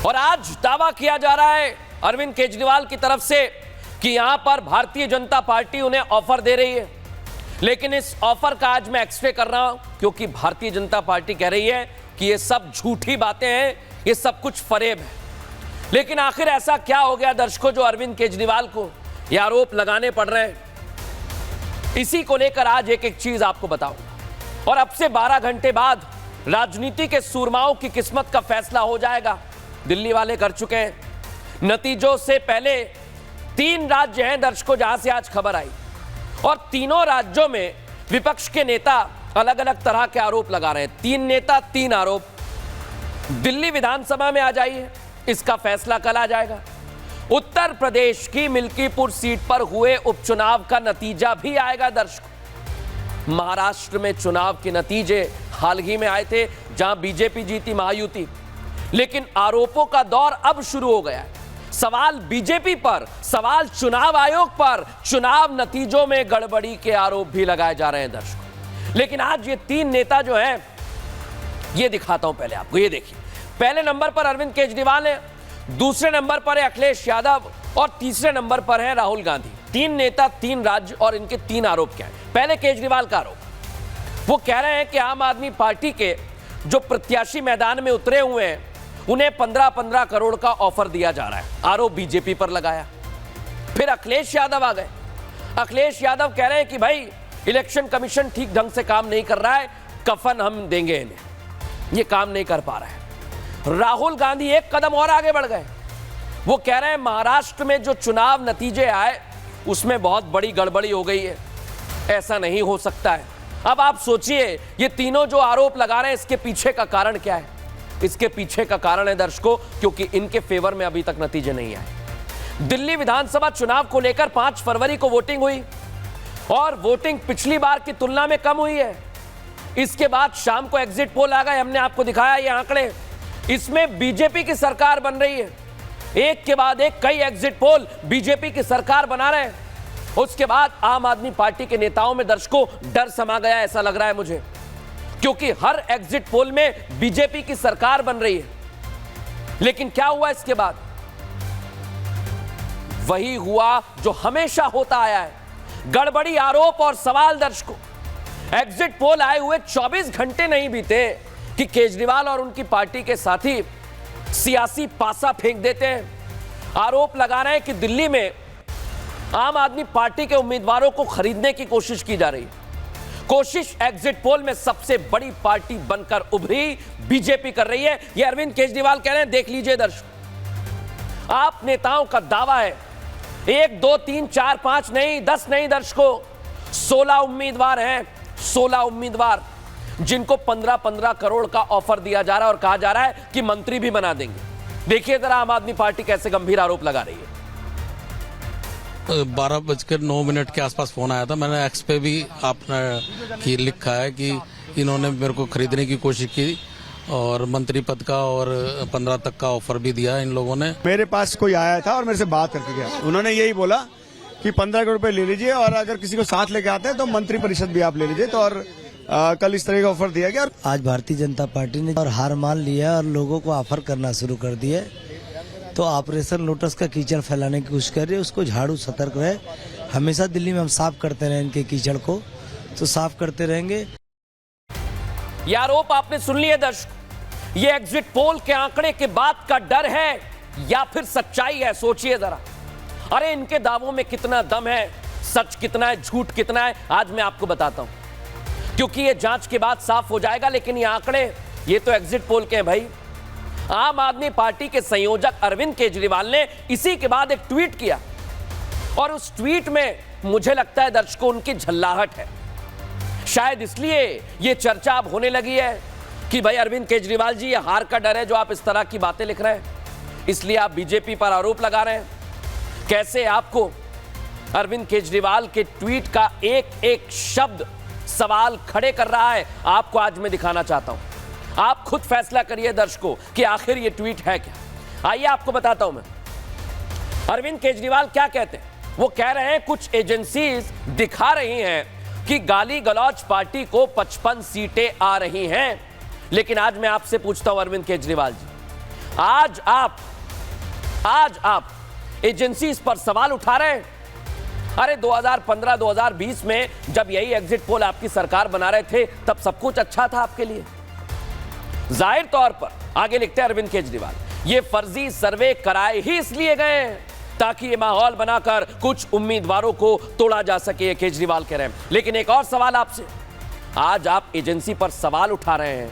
और आज दावा किया जा रहा है अरविंद केजरीवाल की तरफ से कि यहां पर भारतीय जनता पार्टी उन्हें ऑफर दे रही है, लेकिन इस ऑफर का आज मैं एक्सरे कर रहा हूं क्योंकि भारतीय जनता पार्टी कह रही है कि ये सब झूठी बातें हैं, ये सब कुछ फरेब है। लेकिन आखिर ऐसा क्या हो गया दर्शकों जो अरविंद केजरीवाल को ये आरोप लगाने पड़ रहे हैं? इसी को लेकर आज एक एक चीज आपको बताऊंगा। और अब से 12 घंटे बाद राजनीति के सूरमाओं की किस्मत का फैसला हो जाएगा। दिल्ली वाले कर चुके हैं। नतीजों से पहले 3 राज्य हैं दर्शकों जहां से आज खबर आई, और तीनों राज्यों में विपक्ष के नेता अलग अलग तरह के आरोप लगा रहे हैं। 3 नेता 3 आरोप। दिल्ली विधानसभा में आ जाइए, इसका फैसला कल आ जाएगा। उत्तर प्रदेश की मिल्कीपुर सीट पर हुए उपचुनाव का नतीजा भी आएगा दर्शकों। महाराष्ट्र में चुनाव के नतीजे हाल ही में आए थे जहां बीजेपी जीती, महायुति। लेकिन आरोपों का दौर अब शुरू हो गया है। सवाल बीजेपी पर, सवाल चुनाव आयोग पर, चुनाव नतीजों में गड़बड़ी के आरोप भी लगाए जा रहे हैं दर्शकों। लेकिन आज ये 3 नेता जो हैं, ये दिखाता हूं पहले आपको। ये देखिए, पहले नंबर पर अरविंद केजरीवाल है, दूसरे नंबर पर है अखिलेश यादव और तीसरे नंबर पर है राहुल गांधी। 3 नेता 3 राज्य और इनके 3 आरोप क्या है। पहले केजरीवाल का आरोप, वो कह रहे हैं कि आम आदमी पार्टी के जो प्रत्याशी मैदान में उतरे हुए हैं उन्हें 15-15 करोड़ का ऑफर दिया जा रहा है। आरोप बीजेपी पर लगाया। फिर अखिलेश यादव आ गए। अखिलेश यादव कह रहे हैं कि भाई इलेक्शन कमीशन ठीक ढंग से काम नहीं कर रहा है, कफन हम देंगे इन्हें, ये काम नहीं कर पा रहा है। राहुल गांधी एक कदम और आगे बढ़ गए। वो कह रहे हैं महाराष्ट्र में जो चुनाव नतीजे आए उसमें बहुत बड़ी गड़बड़ी हो गई है, ऐसा नहीं हो सकता है। अब आप सोचिए, ये तीनों जो आरोप लगा रहे हैं इसके पीछे का कारण क्या है? इसके पीछे का कारण है दर्शकों, क्योंकि इनके फेवर में अभी तक नतीजे नहीं आए। दिल्ली विधानसभा चुनाव को लेकर 5 फरवरी को वोटिंग हुई और वोटिंग पिछली बार की तुलना में कम हुई है। इसके बाद शाम को एग्जिट पोल आ गए, हमने आपको दिखाया ये आंकड़े। इसमें बीजेपी की सरकार बन रही है। एक के बाद एक कई एग्जिट पोल बीजेपी की सरकार बना रहे हैं। उसके बाद आम आदमी पार्टी के नेताओं में दर्शकों डर समा गया, ऐसा लग रहा है मुझे, क्योंकि हर एग्जिट पोल में बीजेपी की सरकार बन रही है। लेकिन क्या हुआ इसके बाद? वही हुआ जो हमेशा होता आया है, गड़बड़ी, आरोप और सवाल दर्शकों। एग्जिट पोल आए हुए 24 घंटे नहीं बीते कि केजरीवाल और उनकी पार्टी के साथी सियासी पासा फेंक देते हैं। आरोप लगा रहे हैं कि दिल्ली में आम आदमी पार्टी के उम्मीदवारों को खरीदने की कोशिश की जा रही है। कोशिश एग्जिट पोल में सबसे बड़ी पार्टी बनकर उभरी बीजेपी कर रही है। यह अरविंद केजरीवाल कह रहे हैं, देख लीजिए दर्शकों। आप नेताओं का दावा है 1, 2, 3, 4, 5 नहीं, 10 नहीं दर्शकों, 16 उम्मीदवार हैं। 16 उम्मीदवार जिनको 15-15 करोड़ का ऑफर दिया जा रहा है और कहा जा रहा है कि मंत्री भी बना देंगे। देखिए जरा आम आदमी पार्टी कैसे गंभीर आरोप लगा रही है। 12:09 के आसपास फोन आया था। मैंने एक्स पे भी आपने लिखा है कि इन्होंने मेरे को खरीदने की कोशिश की और मंत्री पद का और 15 तक का ऑफर भी दिया इन लोगों ने। मेरे पास कोई आया था और मेरे से बात करके गया। उन्होंने यही बोला कि 15 करोड़ रुपए ले लीजिए और अगर किसी को साथ लेके आते हैं तो मंत्री परिषद भी आप ले लीजिए। तो और कल इस तरह का ऑफर दिया गया। आज भारतीय जनता पार्टी ने और हार मान लिया और लोगों को ऑफर करना शुरू कर दिया। तो ऑपरेशन लोटस का कीचड़ फैलाने की कोशिश कर रही है, उसको झाड़ू सतर्क रहे। हमेशा दिल्ली में हम साफ करते रहे इनके कीचड़ को, तो साफ करते रहेंगे। ये आरोप आपने सुन लिए दर्शक। ये एग्जिट पोल के आंकड़े के बाद का डर है या फिर सच्चाई है? सोचिए जरा। अरे इनके दावों में कितना दम है, सच कितना है, झूठ कितना है, आज मैं आपको बताता हूं, क्योंकि ये जांच के बाद साफ हो जाएगा। लेकिन ये आंकड़े, ये तो एग्जिट पोल के हैं भाई। आम आदमी पार्टी के संयोजक अरविंद केजरीवाल ने इसी के बाद एक ट्वीट किया और उस ट्वीट में मुझे लगता है दर्शकों उनकी झल्लाहट है। शायद इसलिए ये चर्चा अब होने लगी है कि भाई अरविंद केजरीवाल जी, ये हार का डर है जो आप इस तरह की बातें लिख रहे हैं, इसलिए आप बीजेपी पर आरोप लगा रहे हैं। कैसे आपको अरविंद केजरीवाल के ट्वीट का एक एक शब्द सवाल खड़े कर रहा है, आपको आज मैं दिखाना चाहता हूं। आप खुद फैसला करिए दर्शकों कि आखिर ये ट्वीट है क्या। आइए आपको बताता हूं मैं अरविंद केजरीवाल क्या कहते हैं। वो कह रहे हैं कुछ एजेंसीज दिखा रही हैं कि गाली गलौज पार्टी को 55 सीटें आ रही हैं। लेकिन आज मैं आपसे पूछता हूं अरविंद केजरीवाल जी, आज आप एजेंसीज पर सवाल उठा रहे हैं। अरे 2015-2020 में जब यही एग्जिट पोल आपकी सरकार बना रहे थे तब सब कुछ अच्छा था आपके लिए। जाहिर तौर पर आगे लिखते हैं अरविंद केजरीवाल, ये फर्जी सर्वे कराए ही इसलिए गए हैं ताकि ये माहौल बनाकर कुछ उम्मीदवारों को तोड़ा जा सके, ये केजरीवाल कह रहे हैं। लेकिन एक और सवाल आपसे, आज आप एजेंसी पर सवाल उठा रहे हैं,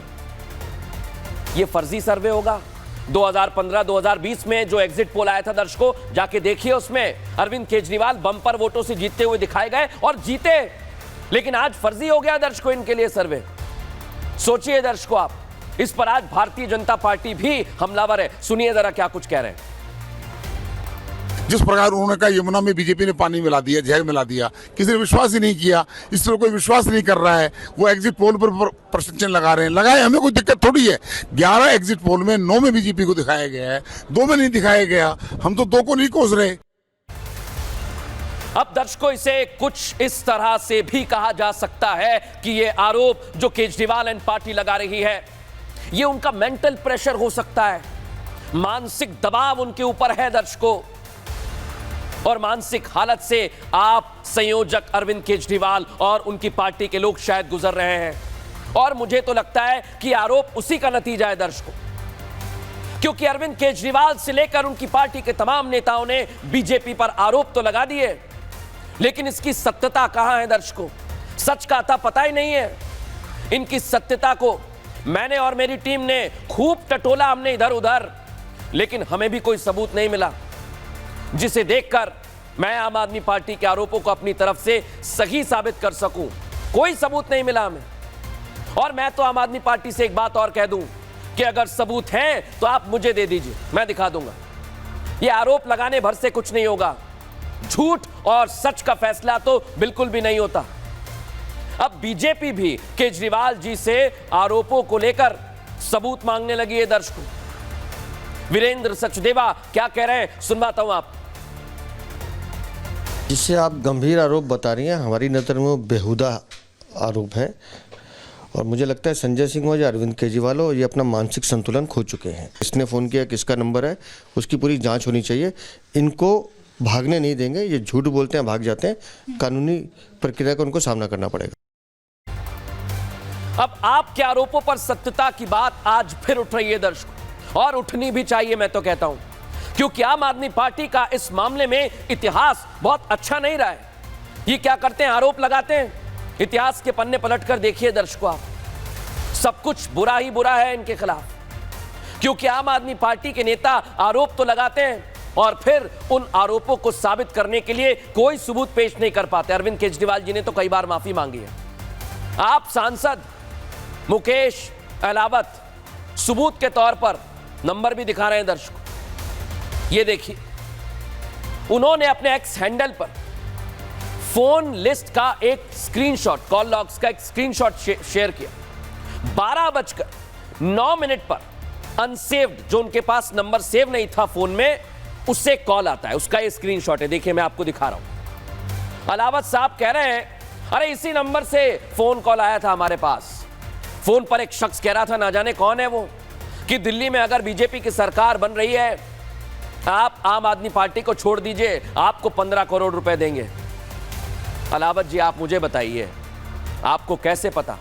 ये फर्जी सर्वे होगा? 2015-2020 में जो एग्जिट पोल आया था दर्शकों, जाके देखिए, उसमें अरविंद केजरीवाल बम्पर वोटों से जीतते हुए दिखाए गए और जीते। लेकिन आज फर्जी हो गया दर्शकों इनके लिए सर्वे। सोचिए दर्शकों आप, इस पर आज भारतीय जनता पार्टी भी हमलावर है। सुनिए जरा क्या कुछ कह रहे हैं। जिस प्रकार उन्होंने कहा यमुना में बीजेपी ने पानी मिला दिया, जहर मिला दिया, किसी ने विश्वास ही नहीं किया। इस पर कोई विश्वास नहीं कर रहा है। वो एग्जिट पोल पर प्रश्न चिन्ह लगा रहे हैं। लगाए, हमें कोई दिक्कत थोड़ी है। 11 एग्जिट पोल में 9 में बीजेपी को दिखाया गया है, 2 में नहीं दिखाया गया। हम तो 2 को नहीं कोस रहे। अब दर्शकों, इसे कुछ इस तरह से भी कहा जा सकता है कि ये आरोप जो केजरीवाल एंड पार्टी लगा रही है, ये उनका मेंटल प्रेशर हो सकता है, मानसिक दबाव उनके ऊपर है दर्शकों। और मानसिक हालत से आप संयोजक अरविंद केजरीवाल और उनकी पार्टी के लोग शायद गुजर रहे हैं। और मुझे तो लगता है कि आरोप उसी का नतीजा है दर्शकों, क्योंकि अरविंद केजरीवाल से लेकर उनकी पार्टी के तमाम नेताओं ने बीजेपी पर आरोप तो लगा दिए, लेकिन इसकी सत्यता कहां है दर्शकों? सच का अता पता ही नहीं है। इनकी सत्यता को मैंने और मेरी टीम ने खूब टटोला, हमने इधर उधर, लेकिन हमें भी कोई सबूत नहीं मिला जिसे देखकर मैं आम आदमी पार्टी के आरोपों को अपनी तरफ से सही साबित कर सकूं। कोई सबूत नहीं मिला हमें। और मैं तो आम आदमी पार्टी से एक बात और कह दूं कि अगर सबूत हैं तो आप मुझे दे दीजिए, मैं दिखा दूंगा। यह आरोप लगाने भर से कुछ नहीं होगा। झूठ और सच का फैसला तो बिल्कुल भी नहीं होता। अब बीजेपी भी केजरीवाल जी से आरोपों को लेकर सबूत मांगने लगी है दर्शकों। वीरेंद्र सचदेवा क्या कह रहे हैं, सुनवाता हूं आप। जिससे आप गंभीर आरोप बता रही हैं, हमारी नज़र में वो बेहुदा आरोप है। और मुझे लगता है संजय सिंह हो या अरविंद केजरीवाल हो, ये अपना मानसिक संतुलन खो चुके हैं। किसने फ़ोन किया, किसका नंबर है, उसकी पूरी जांच होनी चाहिए। इनको भागने नहीं देंगे। ये झूठ बोलते हैं, भाग जाते हैं। कानूनी प्रक्रिया का उनको सामना करना पड़ेगा। अब आपके आरोपों पर सत्यता की बात आज फिर उठ रही है दर्शकों, और उठनी भी चाहिए, मैं तो कहता हूं, क्योंकि आम आदमी पार्टी का इस मामले में इतिहास बहुत अच्छा नहीं रहा है। ये क्या करते हैं, आरोप लगाते हैं। इतिहास के पन्ने पलटकर देखिए दर्शकों आप, सब कुछ बुरा ही बुरा है इनके खिलाफ। क्योंकि आम आदमी पार्टी के नेता आरोप तो लगाते हैं और फिर उन आरोपों को साबित करने के लिए कोई सबूत पेश नहीं कर पाते। अरविंद केजरीवाल जी ने तो कई बार माफी मांगी है। आप सांसद मुकेश अहलावत सबूत के तौर पर नंबर भी दिखा रहे हैं दर्शकों। ये देखिए, उन्होंने अपने एक्स हैंडल पर फोन लिस्ट का एक स्क्रीनशॉट, कॉल लॉग्स का एक स्क्रीनशॉट शेयर किया। 12:09 पर अनसेव्ड, जो उनके पास नंबर सेव नहीं था फोन में, उससे कॉल आता है। उसका ये स्क्रीनशॉट है, देखिए मैं आपको दिखा रहा हूं। अहलावत साहब कह रहे हैं, अरे इसी नंबर से फोन कॉल आया था हमारे पास। फोन पर एक शख्स कह रहा था, ना जाने कौन है वो, कि दिल्ली में अगर बीजेपी की सरकार बन रही है, आप आम आदमी पार्टी को छोड़ दीजिए, आपको 15 करोड़ रुपए देंगे। अहलावत जी, आप मुझे बताइए, आपको कैसे पता?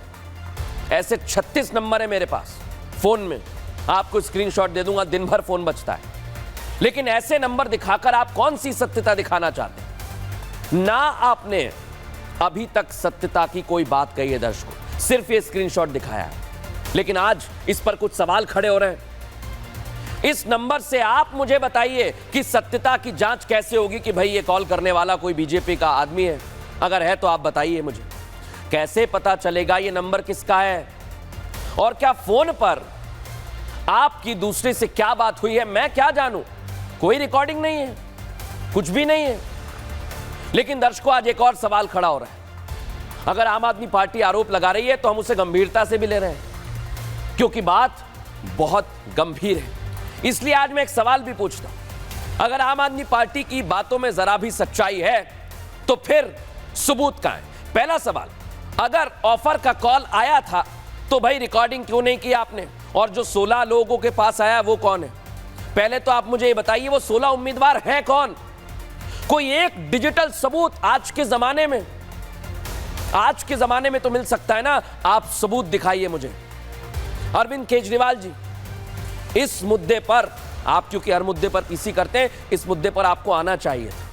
ऐसे 36 नंबर है मेरे पास फोन में, आपको स्क्रीनशॉट दे दूंगा, दिन भर फोन बचता है। लेकिन ऐसे नंबर दिखाकर आप कौन सी सत्यता दिखाना चाहते हैं? ना आपने अभी तक सत्यता की कोई बात कही है दर्शकों, सिर्फ ये स्क्रीनशॉट दिखाया है। लेकिन आज इस पर कुछ सवाल खड़े हो रहे हैं। इस नंबर से आप मुझे बताइए कि सत्यता की जांच कैसे होगी कि भाई ये कॉल करने वाला कोई बीजेपी का आदमी है? अगर है तो आप बताइए मुझे, कैसे पता चलेगा ये नंबर किसका है? और क्या फोन पर आपकी दूसरे से क्या बात हुई है मैं क्या जानूं? कोई रिकॉर्डिंग नहीं है, कुछ भी नहीं है। लेकिन दर्शकों, आज एक और सवाल खड़ा हो रहा है। अगर आम आदमी पार्टी आरोप लगा रही है तो हम उसे गंभीरता से भी ले रहे हैं, क्योंकि बात बहुत गंभीर है। इसलिए आज मैं एक सवाल भी पूछता हूं, अगर आम आदमी पार्टी की बातों में जरा भी सच्चाई है तो फिर सबूत कहां है? पहला सवाल, अगर ऑफर का कॉल आया था तो भाई रिकॉर्डिंग क्यों नहीं की आपने? और जो 16 लोगों के पास आया वो कौन है? पहले तो आप मुझे ये बताइए वो 16 उम्मीदवार हैं कौन? कोई एक डिजिटल सबूत आज के जमाने में तो मिल सकता है ना, आप सबूत दिखाइए मुझे। अरविंद केजरीवाल जी, इस मुद्दे पर आप क्योंकि हर मुद्दे पर पीसी करते हैं, इस मुद्दे पर आपको आना चाहिए था।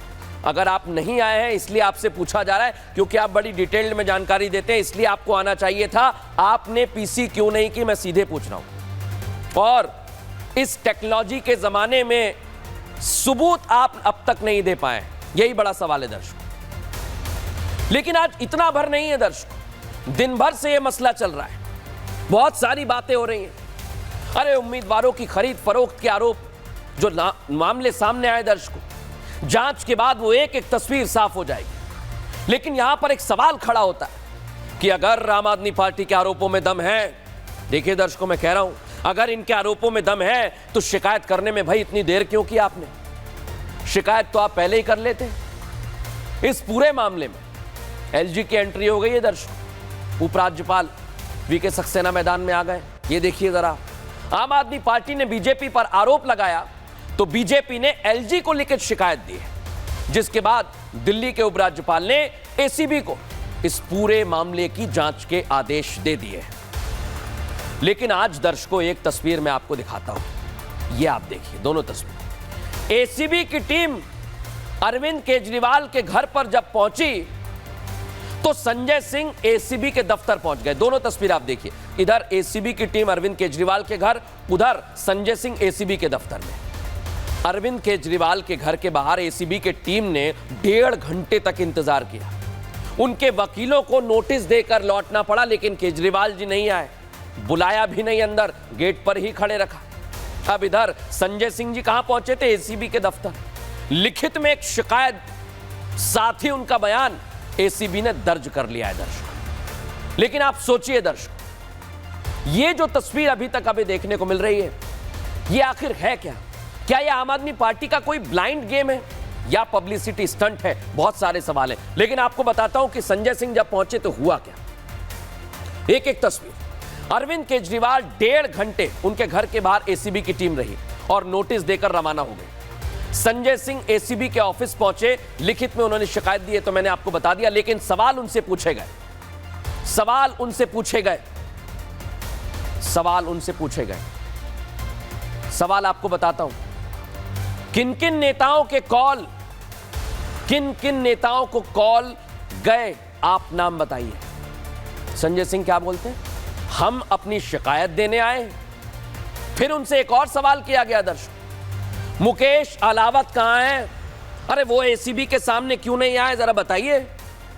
अगर आप नहीं आए हैं इसलिए आपसे पूछा जा रहा है, क्योंकि आप बड़ी डिटेल्ड में जानकारी देते हैं, इसलिए आपको आना चाहिए था। आपने पीसी क्यों नहीं की, मैं सीधे पूछ रहा हूं। और इस टेक्नोलॉजी के जमाने में सबूत आप अब तक नहीं दे पाए, यही बड़ा सवाल है दर्शकों। लेकिन आज इतना भर नहीं है दर्शकों, दिन भर से यह मसला चल रहा है, बहुत सारी बातें हो रही हैं। अरे उम्मीदवारों की खरीद फरोख्त के आरोप जो मामले सामने आए दर्शकों, जांच के बाद वो एक एक तस्वीर साफ हो जाएगी। लेकिन यहां पर एक सवाल खड़ा होता है कि अगर आम आदमी पार्टी के आरोपों में दम है, देखिए दर्शकों मैं कह रहा हूं, अगर इनके आरोपों में दम है तो शिकायत करने में भाई इतनी देर क्यों की आपने? शिकायत तो आप पहले ही कर लेते। इस पूरे मामले में एलजी की एंट्री हो गई है दर्शकों, उपराज्यपाल वीके सक्सेना मैदान में आ गए। ये देखिए जरा, आम आदमी पार्टी ने बीजेपी पर आरोप लगाया तो बीजेपी ने एलजी को लिखित शिकायत दी है, जिसके बाद दिल्ली के उपराज्यपाल ने एसीबी को इस पूरे मामले की जांच के आदेश दे दिए। लेकिन आज दर्शकों एक तस्वीर मैं आपको दिखाता हूं, ये आप देखिए दोनों तस्वीर। एसीबी की टीम अरविंद केजरीवाल के घर पर जब पहुंची तो संजय सिंह एसीबी के दफ्तर पहुंच गए। दोनों तस्वीर आप देखिए, इधर एसीबी की टीम अरविंद केजरीवाल के घर, उधर संजय सिंह एसीबी के दफ्तर में। अरविंद केजरीवाल के घर के बाहर एसीबी के टीम ने 1.5 घंटे तक इंतजार किया। उनके वकीलों को नोटिस देकर लौटना पड़ा, लेकिन केजरीवाल जी नहीं आए, बुलाया भी नहीं अंदर, गेट पर ही खड़े रखा। अब इधर संजय सिंह जी कहां पहुंचे थे? एसीबी के दफ्तर। लिखित में एक शिकायत, साथ ही उनका बयान एसीबी ने दर्ज कर लिया है दर्शक। लेकिन आप सोचिए दर्शक, ये जो तस्वीर अभी तक अभी देखने को मिल रही है, ये आखिर है क्या? क्या यह आम आदमी पार्टी का कोई ब्लाइंड गेम है या पब्लिसिटी स्टंट है? बहुत सारे सवाल हैं, लेकिन आपको बताता हूं कि संजय सिंह जब पहुंचे तो हुआ क्या। एक एक तस्वीर। अरविंद केजरीवाल 1.5 घंटे उनके घर के बाहर एसीबी की टीम रही और नोटिस देकर रवाना हो गई। संजय सिंह एसीबी के ऑफिस पहुंचे, लिखित में उन्होंने शिकायत दी है तो मैंने आपको बता दिया, लेकिन सवाल उनसे पूछे गए, सवाल आपको बताता हूं। किन किन नेताओं को कॉल गए, आप नाम बताइए। संजय सिंह क्या बोलते हैं? हम अपनी शिकायत देने आए। फिर उनसे एक और सवाल किया गया दर्शक, मुकेश अलावत कहां है? अरे वो एसीबी के सामने क्यों नहीं आए, जरा बताइए।